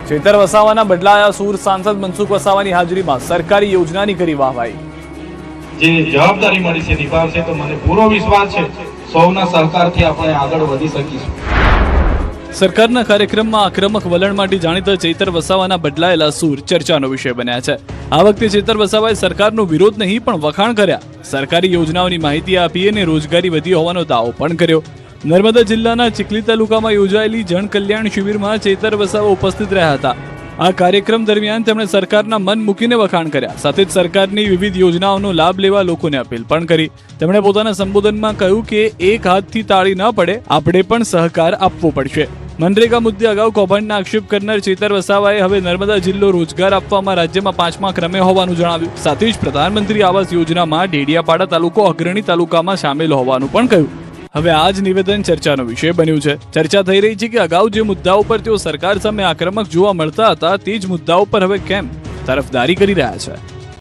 ચેતર વસાવાના બદલાયા સૂર. સાંસદ મનસુખ વસાવાની હાજરીમાં સરકારી યોજનાની કરી વાહવાઈ. જે જવાબદારી મળી છે નિભાવશે તો મને પૂરો વિશ્વાસ છે સૌના સહકારથી આપણે આગળ વધી શકીશું. સરકારના કાર્યક્રમમાં આક્રમક વલણ માટે જાણીતા ચેતર વસાવાના બદલાયેલા સૂર ચર્ચાનો વિષય બન્યા છે. આ વખતે ચેતર વસાવાએ સરકારનો વિરોધ નહીં પણ વખાણ કર્યા. સરકારી યોજનાઓની માહિતી આપી અને રોજગારી વધી હોવાનો દાવો પણ કર્યો. નર્મદા જિલ્લાના ચીખલી તાલુકામાં યોજાયેલી જન કલ્યાણ શિબિરમાં ચેતર વસાવા ઉપસ્થિત રહ્યા હતા. આ કાર્યક્રમ દરમિયાન તેમણે સરકારના મન મૂકીને વખાણ કર્યા. સાથે જ સરકારની વિવિધ યોજનાઓનો લાભ લેવા લોકોને અપીલ પણ કરી. તેમણે પોતાના સંબોધનમાં કહ્યું કે એક હાથથી તાળી ન પડે, આપણે પણ સહકાર આપવો પડશે. મનરેગા મુદ્દે અગાઉ કૌભાંડના આક્ષેપ કરનાર ચેતર વસાવાએ હવે નર્મદા જિલ્લો રોજગાર આપવામાં રાજ્યમાં 5મા ક્રમે હોવાનું જણાવ્યું. સાથે જ પ્રધાનમંત્રી આવાસ યોજનામાં ડેડિયાપાડા તાલુકો અગ્રણી તાલુકામાં સામેલ હોવાનું પણ કહ્યું. હવે આ જ નિવેદન ચર્ચાનો વિષય બન્યું છે. ચર્ચા થઈ રહી છે કે અગાઉ જે મુદ્દાઓ પર તેઓ સરકાર સામે આક્રમક જોવા મળતા હતા તે જ મુદ્દાઓ પર હવે કેમ તરફદારી કરી રહ્યા છે.